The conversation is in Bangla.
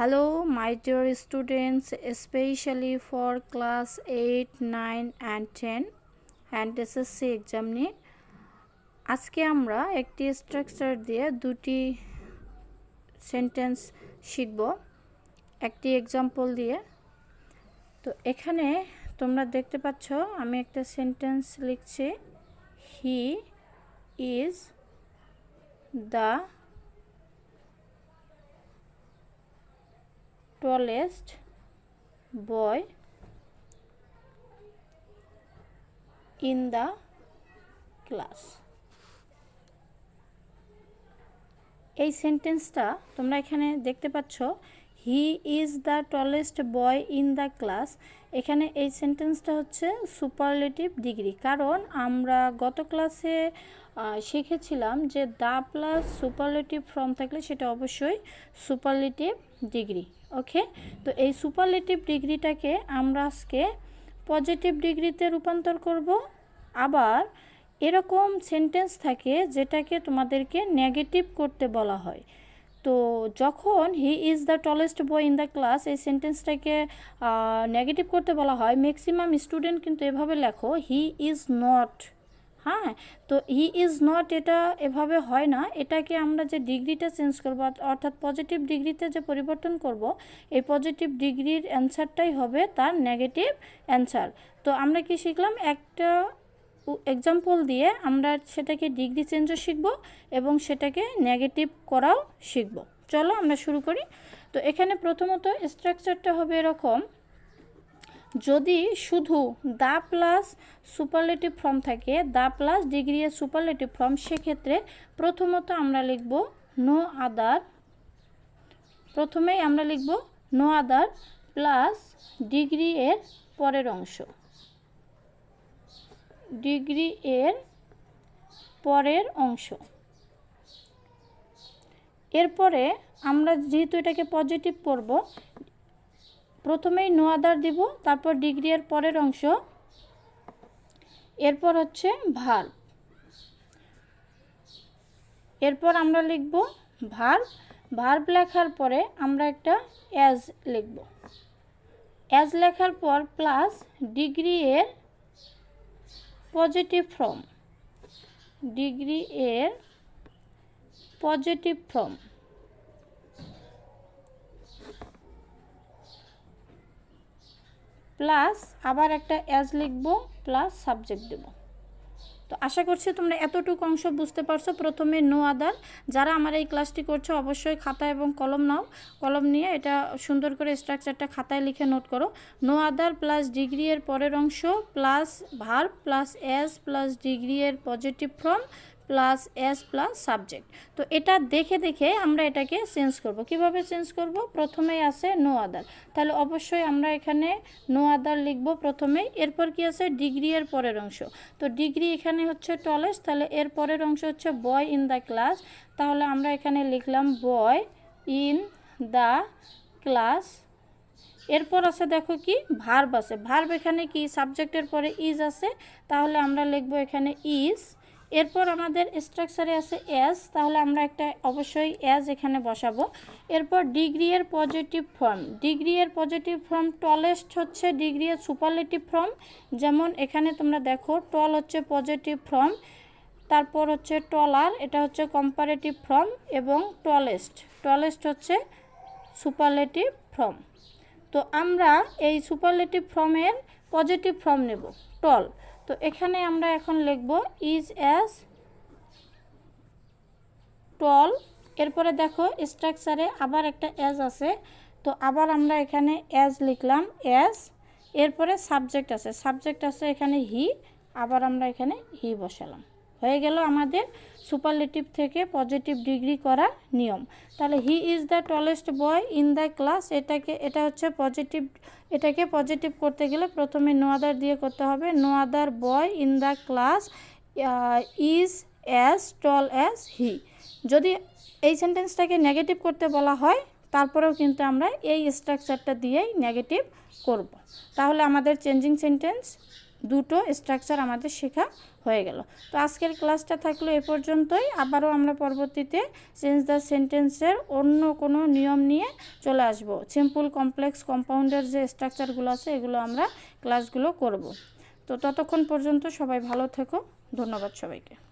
Hello, my dear students, especially for class 8, 9 and 10 and SSC exam নিয়ে আজকে আমরা একটি স্ট্রাকচার দিয়ে দুটি সেন্টেন্স শিখব একটি এক্সাম্পল দিয়ে। তো এখানে তোমরা দেখতে পাচ্ছ আমি একটা সেন্টেন্স লিখছি, he is the tallest boy in the class। এই সেন্টেন্সটা তোমরা এখানে দেখতে পাচ্ছ, he is the tallest boy in the class. এখানে এই সেন্টেন্সটা হচ্ছে সুপারলেটিভ ডিগ্রি, কারণ আমরা গত ক্লাসে শিখেছিলাম যে দ্য প্লাস সুপারলেটিভ ফর্ম থাকলে সেটা অবশ্যই সুপারলেটিভ ডিগ্রি। ওকে, তো এই সুপারলেটিভ ডিগ্রিটাকে আমরা আজকে পজিটিভ ডিগ্রিতে রূপান্তর করব। আবার এরকম সেন্টেন্স থাকে যেটাকে তোমাদেরকে নেগেটিভ করতে বলা হয়। তো যখন he is the tallest boy in the class এই সেন্টেন্সটাকে নেগেটিভ করতে বলা হয়, ম্যাক্সিমাম স্টুডেন্ট কিন্তু এভাবে লেখো, হি ইজ নট। হ্যাঁ, তো হি ইজ নট এটা এভাবে হয় না, এটাকে আমরা যে ডিগ্রিটা চেঞ্জ করব অর্থাৎ পজিটিভ ডিগ্রিতে যে পরিবর্তন করব, এই পজিটিভ ডিগ্রির অ্যান্সারটাই হবে তার নেগেটিভ অ্যান্সার। তো আমরা কি শিখলাম, একটা এক্সাম্পল দিয়ে আমরা সেটাকে ডিগ্রি চেঞ্জও শিখব এবং সেটাকে নেগেটিভ করাও শিখব। চলো আমরা শুরু করি। তো এখানে প্রথমত স্ট্রাকচারটা হবে এরকম, যদি শুধু দ্য প্লাস সুপারলেটিভ ফর্ম থাকে, দ্য প্লাস ডিগ্রি এর সুপারলেটিভ ফর্ম, সেক্ষেত্রে প্রথমত আমরা লিখব নো আদার। প্রথমেই আমরা লিখব নো আদার প্লাস ডিগ্রি এর পরের অংশ, ডিগ্রি এর পরের অংশ। এরপরে আমরা যেহেতু এটাকে পজিটিভ করব, প্রথমেই নো আদার দিব, তারপর ডিগ্রি এর পরের অংশ, এরপর হচ্ছে ভার্ব। এরপর আমরা লিখব ভার্ব। ভার্ব লেখার পরে আমরা একটা অ্যাজ লিখব। অ্যাজ লেখার পর প্লাস ডিগ্রি এর পজিটিভ ফর্ম, ডিগ্রি এর পজিটিভ ফর্ম, প্লাস আবার একটা অ্যাজ লিখব, প্লাস সাবজেক্ট দেব। তো আশা করছি তোমরা এতটুকু অংশ বুঝতে পারছো। প্রথমে নো আদার, যারা আমার এই ক্লাসটি করছো অবশ্যই খাতা এবং কলম নাও, কলম নিয়ে এটা সুন্দর করে স্ট্রাকচারটা খাতায় লিখে নোট করো। নো আদার প্লাস ডিগ্রি এর পরের অংশ plus verb plus as plus degree এর positive form plus as plus subject. তো এটা দেখে দেখে আমরা এটাকে চেঞ্জ করব। কিভাবে চেঞ্জ করব, প্রথমেই আছে নো আদার, তাহলে অবশ্যই আমরা এখানে নো আদার লিখব প্রথমেই। এরপর কি আছে, ডিগ্রি এর পরের অংশ। তো ডিগ্রি এখানে হচ্ছে টলেস্ট, তাহলে এর পরের অংশ হচ্ছে বয় ইন দ্য ক্লাস, তাহলে আমরা এখানে লিখলাম বয় ইন দ্য ক্লাস। এরপর আছে দেখো কি ভার্ব আছে, ভার্ব এখানে কি সাবজেক্টের পরে ইজ আছে, তাহলে আমরা লিখব এখানে ইজ। এরপর আমাদের স্ট্রাকচারে আছে অ্যাজ, তাহলে আমরা একটা অবশ্যই অ্যাজ এখানে বসাবো। এরপর ডিগ্রি এর পজিটিভ ফর্ম, ডিগ্রি এর পজিটিভ ফর্ম টলেস্ট হচ্ছে ডিগ্রি এর সুপারলেটিভ ফর্ম। যেমন এখানে তোমরা দেখো টল হচ্ছে পজিটিভ ফর্ম, তারপর হচ্ছে টলার, এটা হচ্ছে কম্পারেটিভ ফর্ম, এবং টলেস্ট, টলেস্ট হচ্ছে সুপারলেটিভ ফর্ম। তো আমরা এই সুপারলেটিভ ফর্মের পজিটিভ ফর্ম নেব টল। তো এখানে আমরা এখন লিখব ইজ অ্যাজ টল। এরপরে দেখো স্ট্রাকচারে আবার একটা অ্যাজ আছে, তো আবার আমরা এখানে অ্যাজ লিখলাম অ্যাজ। এরপরে সাবজেক্ট আছে, সাবজেক্ট আছে এখানে হি, আবার আমরা এখানে হি বসালাম। হয়ে গেল আমাদের সুপারলেটিভ থেকে পজিটিভ ডিগ্রি করার নিয়ম। তাহলে he is the tallest boy in the class, এটা হচ্ছে পজিটিভ। এটাকে পজিটিভ করতে গেলে প্রথমে নো আদার দিয়ে করতে হবে। No other boy in the class is as tall as he. যদি এই সেন্টেন্সটাকে নেগেটিভ করতে বলা হয়, তারপরেও কিন্তু আমরা এই স্ট্রাকচারটা দিয়েই নেগেটিভ করব। তাহলে আমাদের চেঞ্জিং সেন্টেন্স দুটো স্ট্রাকচার আমাদের শেখা হয়ে গেল। তো আজকের ক্লাসটা থাকলো এ পর্যন্তই। আবারও আমরা পরবর্তীতে চেঞ্জ দ্য সেন্টেন্সের অন্য কোনো নিয়ম নিয়ে চলে আসব। সিম্পল, কমপ্লেক্স, কম্পাউন্ডের যে স্ট্রাকচারগুলো আছে এগুলো আমরা ক্লাসগুলো করব। তো ততক্ষণ পর্যন্ত সবাই ভালো থেকো। ধন্যবাদ সবাইকে।